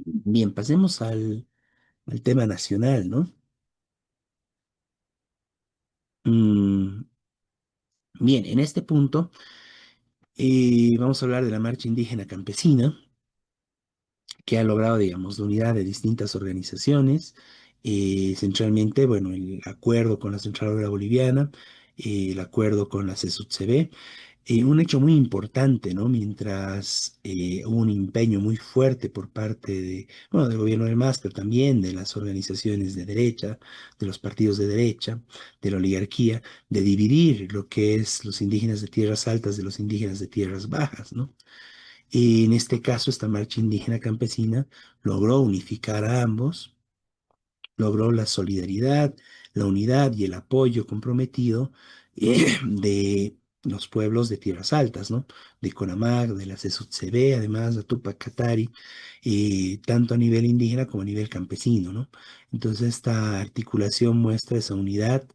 Bien, pasemos al tema nacional, ¿no? Mm, bien, en este punto vamos a hablar de la marcha indígena campesina, que ha logrado, digamos, la unidad de distintas organizaciones, centralmente, bueno, el acuerdo con la Central Obrera Boliviana, el acuerdo con la CSUCB. Un hecho muy importante, ¿no? Mientras hubo un empeño muy fuerte por parte de, bueno, del gobierno del MAS, pero también de las organizaciones de derecha, de los partidos de derecha, de la oligarquía, de dividir lo que es los indígenas de tierras altas de los indígenas de tierras bajas, ¿no? Y en este caso, esta marcha indígena campesina logró unificar a ambos, logró la solidaridad, la unidad y el apoyo comprometido de los pueblos de tierras altas, ¿no? De Conamag, de la CSUCB, además de Tupac Katari, tanto a nivel indígena como a nivel campesino, ¿no? Entonces esta articulación muestra esa unidad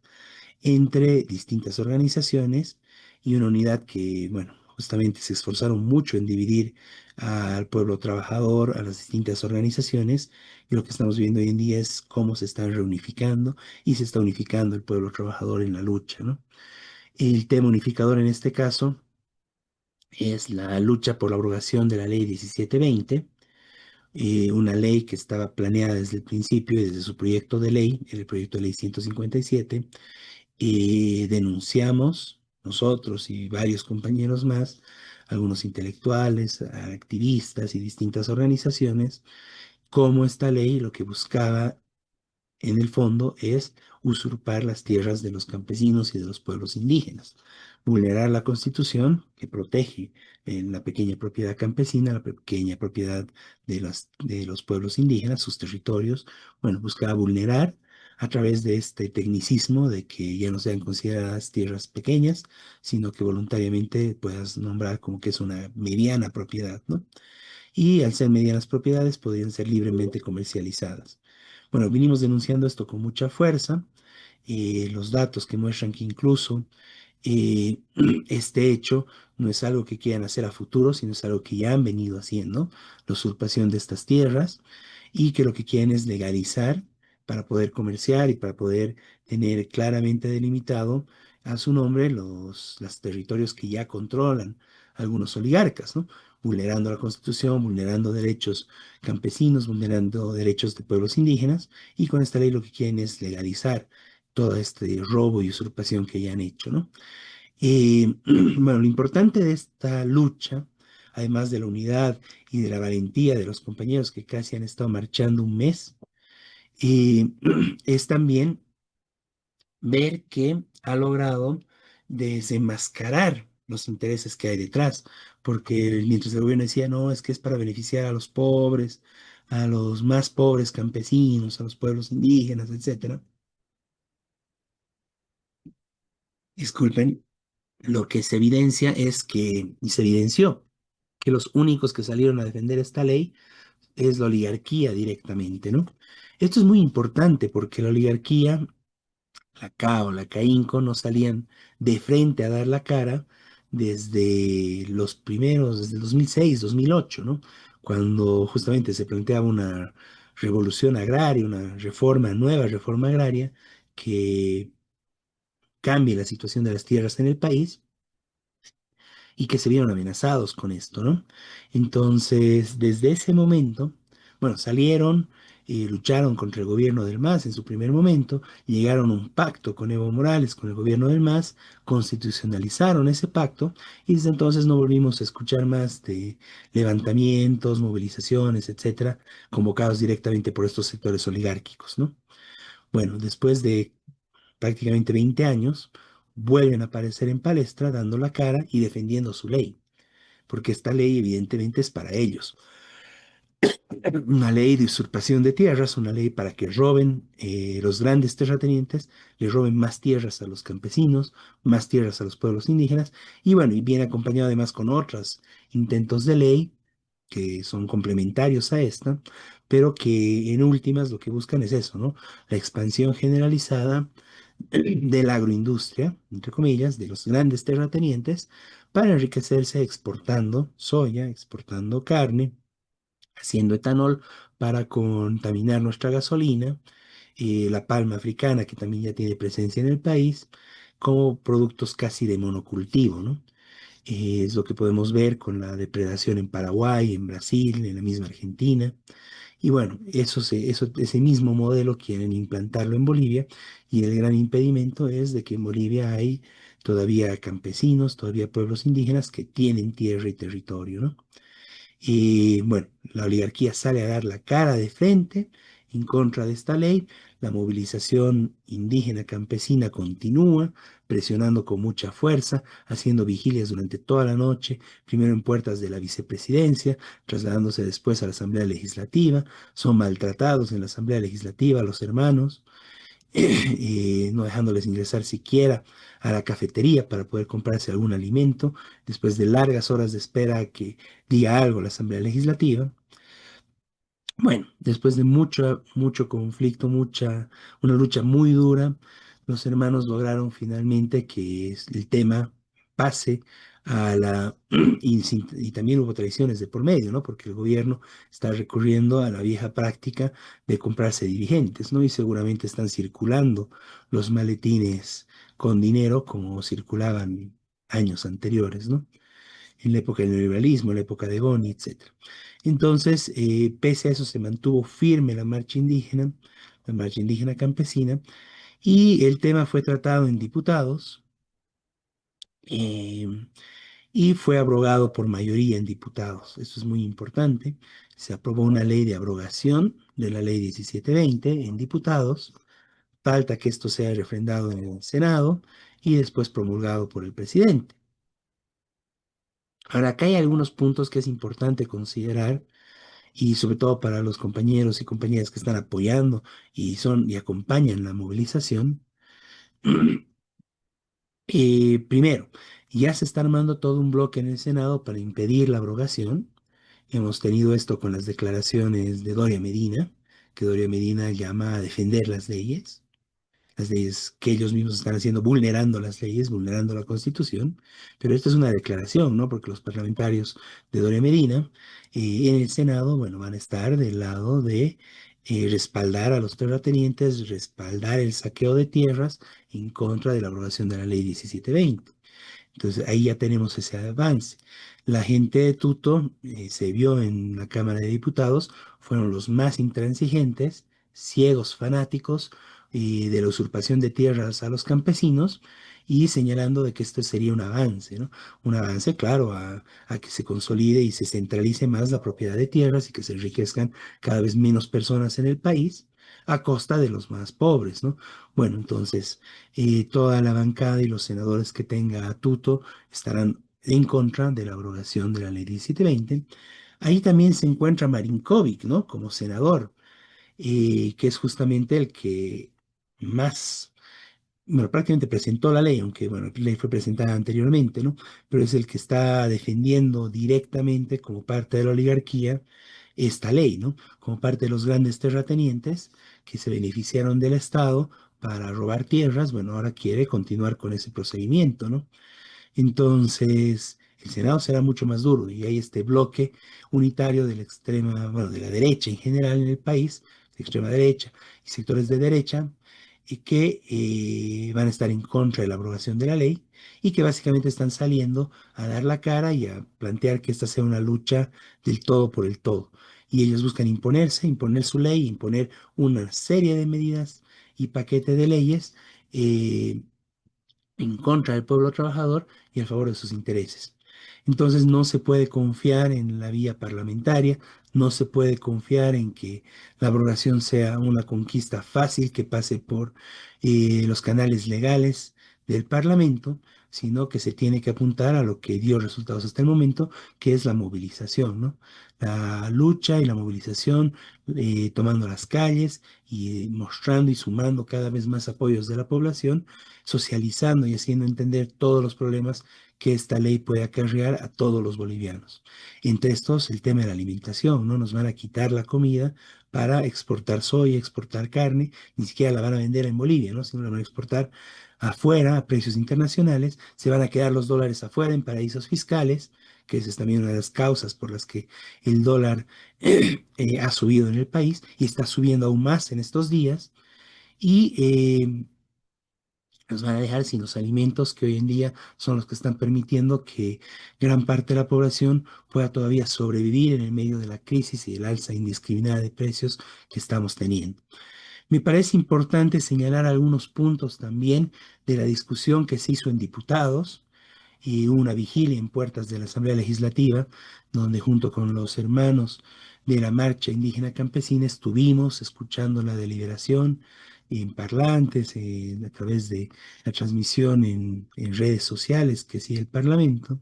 entre distintas organizaciones y una unidad que, bueno, justamente se esforzaron mucho en dividir al pueblo trabajador, a las distintas organizaciones, y lo que estamos viendo hoy en día es cómo se están reunificando y se está unificando el pueblo trabajador en la lucha, ¿no? El tema unificador en este caso es la lucha por la abrogación de la ley 1720, una ley que estaba planeada desde el principio y desde su proyecto de ley, el proyecto de ley 157, y denunciamos nosotros y varios compañeros más, algunos intelectuales, activistas y distintas organizaciones, cómo esta ley lo que buscaba en el fondo es usurpar las tierras de los campesinos y de los pueblos indígenas, vulnerar la Constitución que protege la pequeña propiedad campesina, la pequeña propiedad de los pueblos indígenas, sus territorios. Bueno, buscaba vulnerar a través de este tecnicismo de que ya no sean consideradas tierras pequeñas, sino que voluntariamente puedas nombrar como que es una mediana propiedad, ¿no? Y al ser medianas propiedades podrían ser libremente comercializadas. Bueno, vinimos denunciando esto con mucha fuerza. Los datos que muestran que incluso eh, este hecho no es algo que quieran hacer a futuro, sino es algo que ya han venido haciendo, la usurpación de estas tierras, y que lo que quieren es legalizar para poder comerciar y para poder tener claramente delimitado a su nombre los territorios que ya controlan algunos oligarcas, ¿no? Vulnerando la Constitución, vulnerando derechos campesinos, vulnerando derechos de pueblos indígenas, y con esta ley lo que quieren es legalizar todo este robo y usurpación que ya han hecho, ¿no? Bueno, lo importante de esta lucha, además de la unidad y de la valentía de los compañeros que casi han estado marchando un mes, eh, es también ver que ha logrado desenmascarar los intereses que hay detrás, porque mientras el gobierno decía, no, es que es para beneficiar a los pobres, a los más pobres campesinos, a los pueblos indígenas, etcétera. Disculpen, lo que se evidencia es que, y se evidenció, que los únicos que salieron a defender esta ley es la oligarquía directamente, ¿no? Esto es muy importante porque la oligarquía, la CA o la CAINCO, no salían de frente a dar la cara desde los primeros, desde el 2006, 2008, ¿no? Cuando justamente se planteaba una revolución agraria, una reforma, nueva reforma agraria que cambie la situación de las tierras en el país y que se vieron amenazados con esto, ¿no? Entonces, desde ese momento, bueno, salieron y lucharon contra el gobierno del MAS en su primer momento, llegaron a un pacto con Evo Morales, con el gobierno del MAS, constitucionalizaron ese pacto y desde entonces no volvimos a escuchar más de levantamientos, movilizaciones, etcétera, convocados directamente por estos sectores oligárquicos, ¿no? Bueno, después de prácticamente 20 años, vuelven a aparecer en palestra dando la cara y defendiendo su ley, porque esta ley evidentemente es para ellos. Una ley de usurpación de tierras, una ley para que roben los grandes terratenientes, le roben más tierras a los campesinos, más tierras a los pueblos indígenas, y bueno, y viene acompañado además con otros intentos de ley que son complementarios a esta, pero que en últimas lo que buscan es eso, ¿no? La expansión generalizada de la agroindustria, entre comillas, de los grandes terratenientes, para enriquecerse exportando soya, exportando carne, haciendo etanol para contaminar nuestra gasolina, la palma africana, que también ya tiene presencia en el país, como productos casi de monocultivo, ¿no? Es lo que podemos ver con la depredación en Paraguay, en Brasil, en la misma Argentina. Y bueno, ese mismo modelo quieren implantarlo en Bolivia y el gran impedimento es de que en Bolivia hay todavía campesinos, todavía pueblos indígenas que tienen tierra y territorio, ¿no? Y bueno, la oligarquía sale a dar la cara de frente en contra de esta ley. La movilización indígena campesina continúa, presionando con mucha fuerza, haciendo vigilias durante toda la noche, primero en puertas de la vicepresidencia, trasladándose después a la Asamblea Legislativa. Son maltratados en la Asamblea Legislativa los hermanos, no dejándoles ingresar siquiera a la cafetería para poder comprarse algún alimento, después de largas horas de espera a que diga algo la Asamblea Legislativa. Bueno, después de mucho conflicto, una lucha muy dura, los hermanos lograron finalmente que el tema pase a la... Y también hubo traiciones de por medio, ¿no? Porque el gobierno está recurriendo a la vieja práctica de comprarse dirigentes, ¿no? Y seguramente están circulando los maletines con dinero como circulaban años anteriores, ¿no? En la época del neoliberalismo, en la época de Boni, etcétera. Entonces, pese a eso, se mantuvo firme la marcha indígena campesina, y el tema fue tratado en diputados eh, y fue abrogado por mayoría en diputados. Eso es muy importante. Se aprobó una ley de abrogación de la ley 1720 en diputados. Falta que esto sea refrendado en el Senado y después promulgado por el presidente. Ahora, acá hay algunos puntos que es importante considerar y sobre todo para los compañeros y compañeras que están apoyando y acompañan la movilización. Primero, ya se está armando todo un bloque en el Senado para impedir la abrogación. Hemos tenido esto con las declaraciones de Doria Medina, que Doria Medina llama a defender las leyes que ellos mismos están haciendo, vulnerando las leyes, vulnerando la Constitución. Pero esta es una declaración, ¿no? Porque los parlamentarios de Doria Medina en el Senado, bueno, van a estar del lado de respaldar a los terratenientes, respaldar el saqueo de tierras en contra de la aprobación de la ley 1720. Entonces ahí ya tenemos ese avance. La gente de Tuto se vio en la Cámara de Diputados, fueron los más intransigentes, ciegos, fanáticos de la usurpación de tierras a los campesinos y señalando de que esto sería un avance, ¿no? Un avance, claro, a que se consolide y se centralice más la propiedad de tierras y que se enriquezcan cada vez menos personas en el país a costa de los más pobres, ¿no? Bueno, entonces toda la bancada y los senadores que tenga a Tuto estarán en contra de la abrogación de la ley 1720. Ahí también se encuentra Marinkovic, ¿no? Como senador, que es justamente el que más, bueno, prácticamente presentó la ley, aunque, bueno, la ley fue presentada anteriormente, ¿no? Pero es el que está defendiendo directamente como parte de la oligarquía esta ley, ¿no? Como parte de los grandes terratenientes que se beneficiaron del Estado para robar tierras, bueno, ahora quiere continuar con ese procedimiento, ¿no? Entonces, el Senado será mucho más duro y hay este bloque unitario de la extrema, bueno, de la derecha en general en el país, de extrema derecha y sectores de derecha, y que van a estar en contra de la aprobación de la ley y que básicamente están saliendo a dar la cara y a plantear que esta sea una lucha del todo por el todo. Y ellos buscan imponerse, imponer su ley, imponer una serie de medidas y paquete de leyes eh, en contra del pueblo trabajador y a favor de sus intereses. Entonces no se puede confiar en la vía parlamentaria, no se puede confiar en que la abrogación sea una conquista fácil que pase por los canales legales del Parlamento, sino que se tiene que apuntar a lo que dio resultados hasta el momento, que es la movilización, ¿no? La lucha y la movilización, tomando las calles y mostrando y sumando cada vez más apoyos de la población, socializando y haciendo entender todos los problemas que esta ley puede acarrear a todos los bolivianos. Entre estos, el tema de la alimentación, ¿no? Nos van a quitar la comida para exportar soya, exportar carne, ni siquiera la van a vender en Bolivia, ¿no? Sino la van a exportar afuera a precios internacionales, se van a quedar los dólares afuera en paraísos fiscales, que esa es también una de las causas por las que el dólar ha subido en el país y está subiendo aún más en estos días. Y nos van a dejar sin los alimentos que hoy en día son los que están permitiendo que gran parte de la población pueda todavía sobrevivir en el medio de la crisis y el alza indiscriminada de precios que estamos teniendo. Me parece importante señalar algunos puntos también de la discusión que se hizo en diputados y hubo una vigilia en puertas de la Asamblea Legislativa, donde junto con los hermanos de la Marcha Indígena Campesina estuvimos escuchando la deliberación en parlantes, a través de la transmisión en redes sociales que sigue el Parlamento.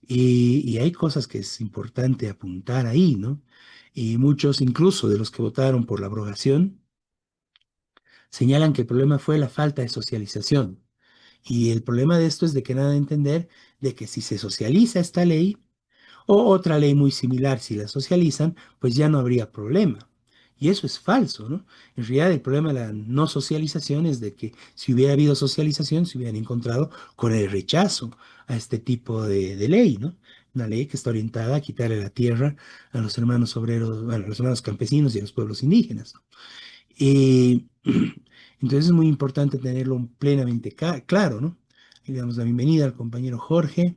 Y hay cosas que es importante apuntar ahí, ¿no? Y muchos, incluso de los que votaron por la abrogación, señalan que el problema fue la falta de socialización. Y el problema de esto es de que nada de entender de que si se socializa esta ley o otra ley muy similar, si la socializan, pues ya no habría problema. Y eso es falso, ¿no? En realidad el problema de la no socialización es de que si hubiera habido socialización, se hubieran encontrado con el rechazo a este tipo de ley, ¿no? Una ley que está orientada a quitarle la tierra a los hermanos obreros, bueno, a los hermanos campesinos y a los pueblos indígenas. Eh, entonces es muy importante tenerlo plenamente claro, ¿no? Le damos la bienvenida al compañero Jorge.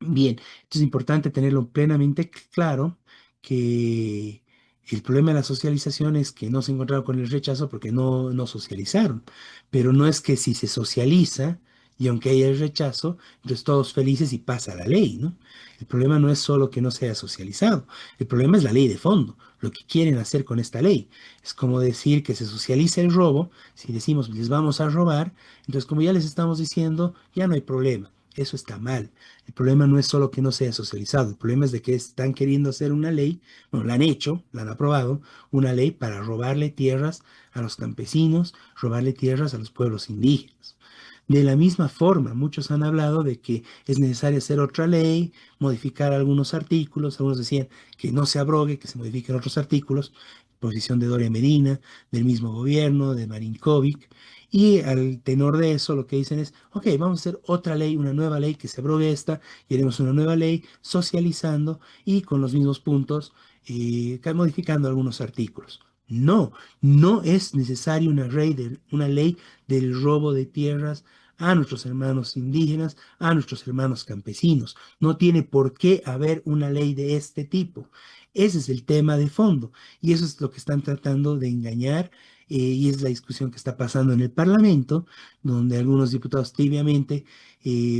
Bien, entonces es importante tenerlo plenamente claro que el problema de la socialización es que no se encontraron con el rechazo porque no socializaron, pero no es que si se socializa y aunque haya el rechazo, entonces todos felices y pasa la ley, ¿no? El problema no es solo que no se haya socializado, el problema es la ley de fondo, lo que quieren hacer con esta ley. Es como decir que se socializa el robo, si decimos les vamos a robar, entonces como ya les estamos diciendo, ya no hay problema, eso está mal. El problema no es solo que no sea socializado, el problema es de que están queriendo hacer una ley, bueno, la han hecho, la han aprobado, una ley para robarle tierras a los campesinos, robarle tierras a los pueblos indígenas. De la misma forma, muchos han hablado de que es necesario hacer otra ley, modificar algunos artículos, algunos decían que no se abrogue, que se modifiquen otros artículos, posición de Doria Medina, del mismo gobierno, de Marinkovic, y al tenor de eso lo que dicen es, ok, vamos a hacer otra ley, una nueva ley que se abrogue esta, y haremos una nueva ley socializando y con los mismos puntos, modificando algunos artículos. No, no es necesario una ley del robo de tierras a nuestros hermanos indígenas, a nuestros hermanos campesinos. No tiene por qué haber una ley de este tipo. Ese es el tema de fondo y eso es lo que están tratando de engañar, y es la discusión que está pasando en el Parlamento, donde algunos diputados tibiamente,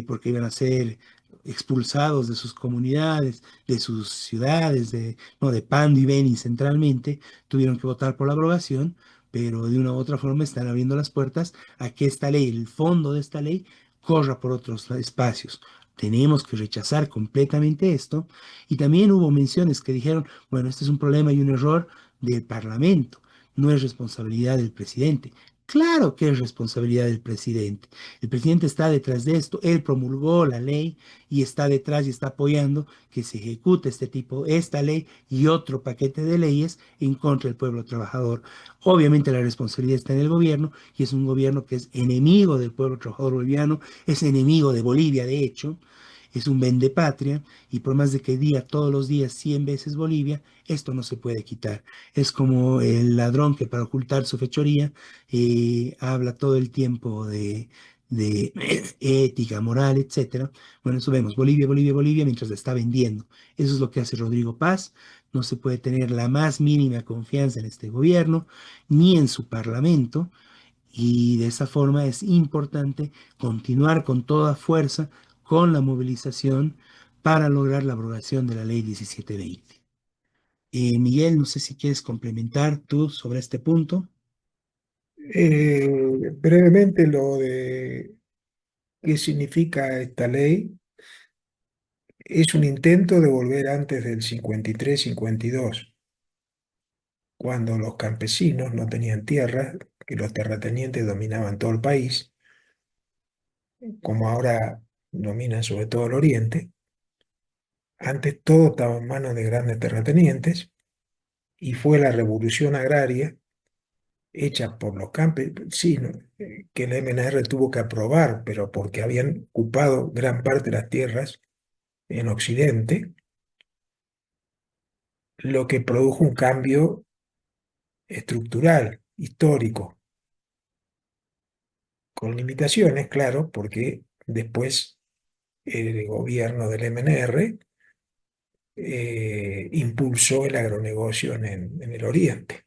porque iban a ser expulsados de sus comunidades, de sus ciudades, no, de Pando y Beni centralmente, tuvieron que votar por la aprobación, pero de una u otra forma están abriendo las puertas a que esta ley, el fondo de esta ley, corra por otros espacios. Tenemos que rechazar completamente esto. Y también hubo menciones que dijeron, bueno, este es un problema y un error del Parlamento, no es responsabilidad del presidente. Claro que es responsabilidad del presidente. El presidente está detrás de esto, él promulgó la ley y está detrás y está apoyando que se ejecute esta ley y otro paquete de leyes en contra del pueblo trabajador. Obviamente la responsabilidad está en el gobierno y es un gobierno que es enemigo del pueblo trabajador boliviano, es enemigo de Bolivia, de hecho, es un vendepatria y por más de que diga todos los días 100 veces Bolivia, esto no se puede quitar. Es como el ladrón que para ocultar su fechoría habla todo el tiempo de ética, moral, etcétera. Bueno, eso vemos, Bolivia, Bolivia, Bolivia, mientras la está vendiendo. Eso es lo que hace Rodrigo Paz. No se puede tener la más mínima confianza en este gobierno, ni en su parlamento, y de esa forma es importante continuar con toda fuerza con la movilización para lograr la abrogación de la ley 1720. Miguel, no sé si quieres complementar tú sobre este punto. Brevemente lo de qué significa esta ley es un intento de volver antes del 53-52, cuando los campesinos no tenían tierra, que los terratenientes dominaban todo el país, como ahora dominan sobre todo el oriente. Antes todo estaba en manos de grandes terratenientes y fue la revolución agraria hecha por los campesinos, que el MNR tuvo que aprobar, pero porque habían ocupado gran parte de las tierras en Occidente, lo que produjo un cambio estructural, histórico, con limitaciones, claro, porque después el gobierno del MNR impulsó el agronegocio en el Oriente,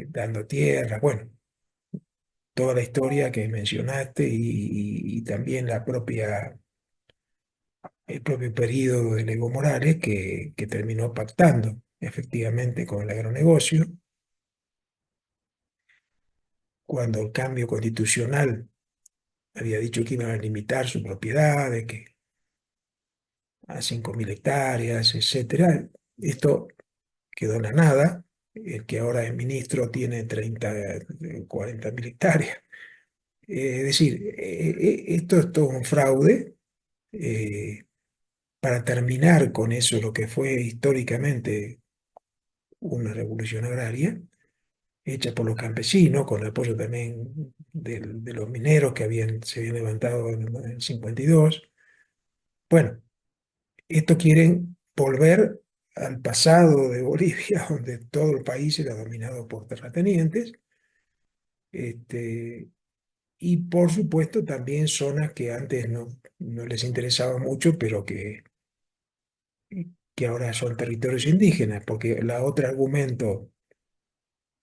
dando tierra, bueno, toda la historia que mencionaste y también el propio periodo de Evo Morales que terminó pactando efectivamente con el agronegocio, cuando el cambio constitucional había dicho que iban a limitar su propiedad, de que a 5.000 hectáreas, etcétera. Esto quedó en la nada. El que ahora es ministro tiene 30, 40.000 hectáreas. Es decir, esto es todo un fraude. Para terminar con eso, lo que fue históricamente una revolución agraria, hecha por los campesinos, con el apoyo también de los mineros que se habían levantado en el 52. Bueno, esto quieren volver al pasado de Bolivia, donde todo el país era dominado por terratenientes, este, y por supuesto también zonas que antes no les interesaba mucho, pero que ahora son territorios indígenas, porque el otro argumento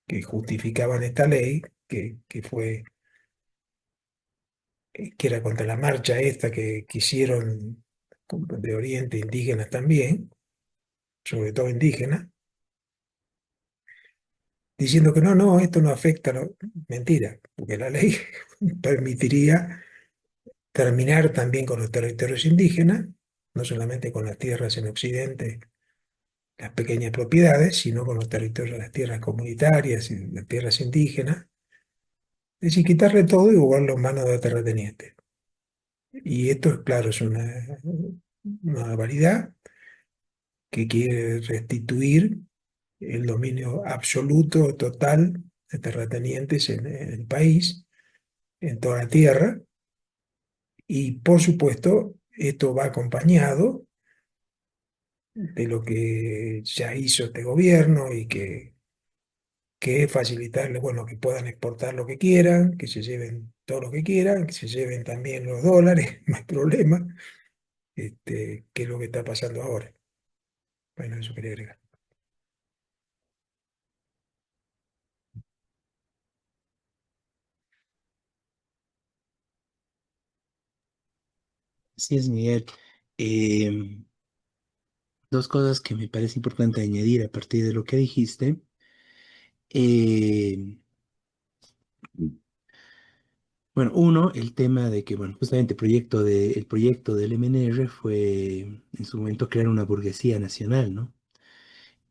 que justificaban esta ley, que era contra la marcha esta que hicieron de Oriente indígenas también, sobre todo indígenas, diciendo que no, esto no afecta, no. Mentira, porque la ley permitiría terminar también con los territorios indígenas, no solamente con las tierras en Occidente, las pequeñas propiedades, sino con los territorios, las tierras comunitarias y las tierras indígenas, es decir, quitarle todo y jugarlo en manos de los terratenientes. Y esto, claro, es una barbaridad que quiere restituir el dominio absoluto, total de terratenientes en el país, en toda la tierra, y por supuesto esto va acompañado de lo que ya hizo este gobierno y que es facilitarle, bueno, que puedan exportar lo que quieran, que se lleven todo lo que quieran, que se lleven también los dólares, no hay problema, que es lo que está pasando ahora. Bueno, eso quería agregar. Así es, Miguel. Eh, Dos cosas que me parece importante añadir a partir de lo que dijiste. Eh, bueno, uno, el tema de que, bueno, justamente el proyecto del MNR fue en su momento crear una burguesía nacional, ¿no?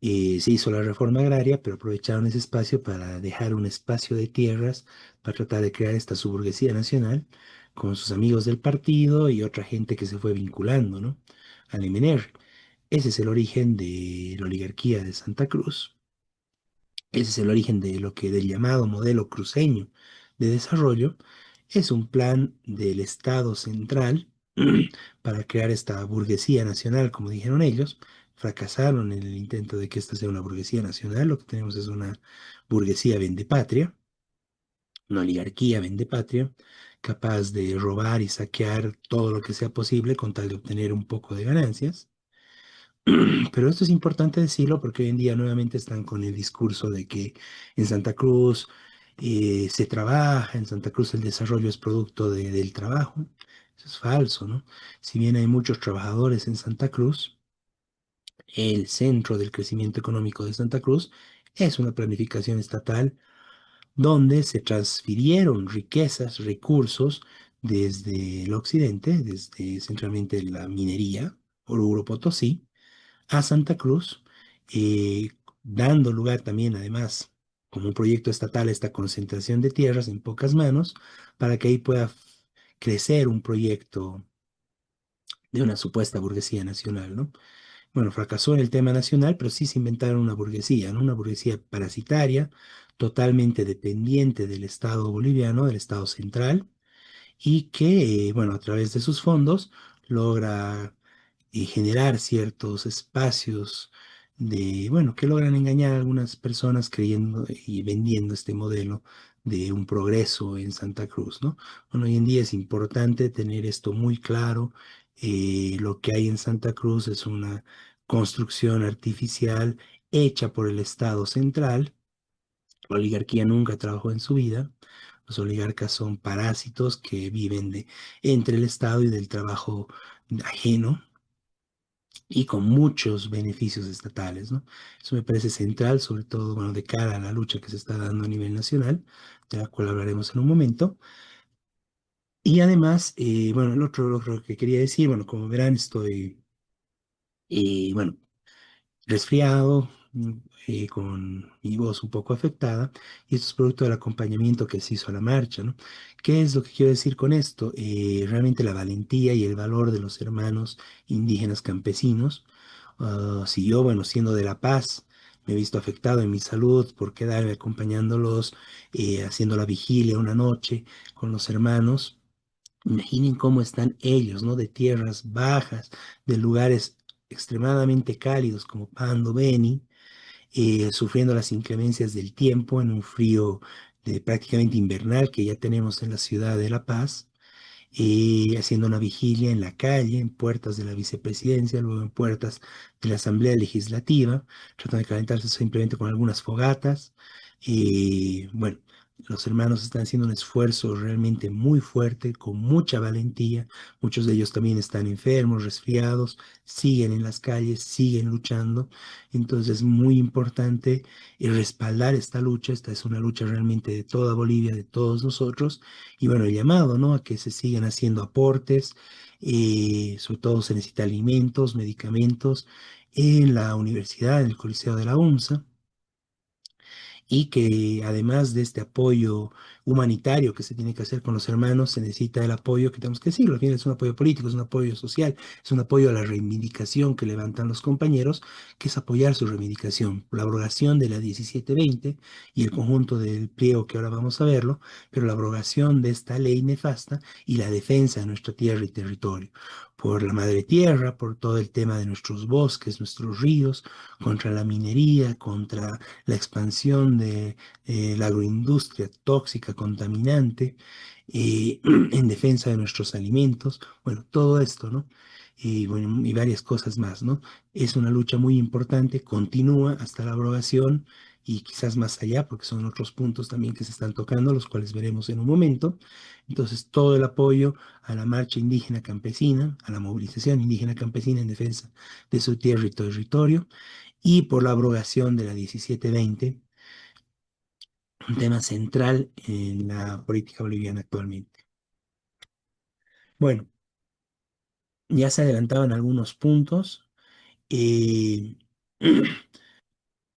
Se hizo la reforma agraria, pero aprovecharon ese espacio para dejar un espacio de tierras para tratar de crear esta subburguesía nacional con sus amigos del partido y otra gente que se fue vinculando, ¿no? Al MNR. Ese es el origen de la oligarquía de Santa Cruz. Ese es el origen de lo que del llamado modelo cruceño de desarrollo. Es un plan del Estado central para crear esta burguesía nacional, como dijeron ellos. Fracasaron en el intento de que esta sea una burguesía nacional. Lo que tenemos es una burguesía vendepatria, una oligarquía vendepatria, capaz de robar y saquear todo lo que sea posible con tal de obtener un poco de ganancias. Pero esto es importante decirlo porque hoy en día nuevamente están con el discurso de que en Santa Cruz se trabaja, en Santa Cruz el desarrollo es producto del trabajo. Eso es falso, ¿no? Si bien hay muchos trabajadores en Santa Cruz, el centro del crecimiento económico de Santa Cruz es una planificación estatal donde se transfirieron riquezas, recursos desde el occidente, desde centralmente la minería, Oruro Potosí, a Santa Cruz, eh, dando lugar también, además, como un proyecto estatal, esta concentración de tierras en pocas manos, para que ahí pueda crecer un proyecto de una supuesta burguesía nacional, ¿no? bueno, fracasó en el tema nacional, pero sí se inventaron una burguesía, ¿no? Una burguesía parasitaria, totalmente dependiente del Estado boliviano, del Estado central, y que, bueno, a través de sus fondos logra generar ciertos espacios de, bueno, que logran engañar a algunas personas creyendo y vendiendo este modelo de un progreso en Santa Cruz, ¿no? Bueno, hoy en día es importante tener esto muy claro. Lo que hay en Santa Cruz es una construcción artificial hecha por el Estado central. La oligarquía nunca trabajó en su vida. Los oligarcas son parásitos que viven entre el Estado y del trabajo ajeno y con muchos beneficios estatales, ¿no? Eso me parece central, sobre todo, bueno, de cara a la lucha que se está dando a nivel nacional, de la cual hablaremos en un momento. Y además, bueno, lo otro que quería decir, bueno, como verán, estoy, bueno, resfriado, con mi voz un poco afectada, y esto es producto del acompañamiento que se hizo a la marcha, ¿no? ¿Qué es lo que quiero decir con esto? Realmente la valentía y el valor de los hermanos indígenas campesinos. Si yo, bueno, siendo de La Paz, me he visto afectado en mi salud por quedarme acompañándolos, haciendo la vigilia una noche con los hermanos. Imaginen cómo están ellos, ¿no? De tierras bajas, de lugares extremadamente cálidos como Pando, Beni, sufriendo las inclemencias del tiempo en un frío prácticamente invernal que ya tenemos en la ciudad de La Paz, haciendo una vigilia en la calle, en puertas de la vicepresidencia, luego en puertas de la Asamblea Legislativa, tratando de calentarse simplemente con algunas fogatas. Bueno, los hermanos están haciendo un esfuerzo realmente muy fuerte, con mucha valentía. Muchos de ellos también están enfermos, resfriados, siguen en las calles, siguen luchando. Entonces es muy importante respaldar esta lucha. Esta es una lucha realmente de toda Bolivia, de todos nosotros. Y bueno, el llamado, ¿no? A que se sigan haciendo aportes, sobre todo se necesita alimentos, medicamentos en la universidad, en el Coliseo de la UNSA, y que además de este apoyo humanitario que se tiene que hacer con los hermanos, se necesita el apoyo que tenemos que decirlo, al final es un apoyo político, es un apoyo social, es un apoyo a la reivindicación que levantan los compañeros, que es apoyar su reivindicación, la abrogación de la 1720 y el conjunto del pliego que ahora vamos a verlo, pero la abrogación de esta ley nefasta y la defensa de nuestra tierra y territorio, por la madre tierra, por todo el tema de nuestros bosques, nuestros ríos, contra la minería, contra la expansión de la agroindustria tóxica, contaminante, en defensa de nuestros alimentos, bueno, todo esto, ¿no? Y, bueno, y varias cosas más, ¿no? Es una lucha muy importante, continúa hasta la abrogación y quizás más allá, porque son otros puntos también que se están tocando, los cuales veremos en un momento. Entonces, todo el apoyo a la marcha indígena campesina, a la movilización indígena campesina en defensa de su tierra y territorio, y por la abrogación de la 1720, un tema central en la política boliviana actualmente. Bueno, ya se adelantaban algunos puntos. eh,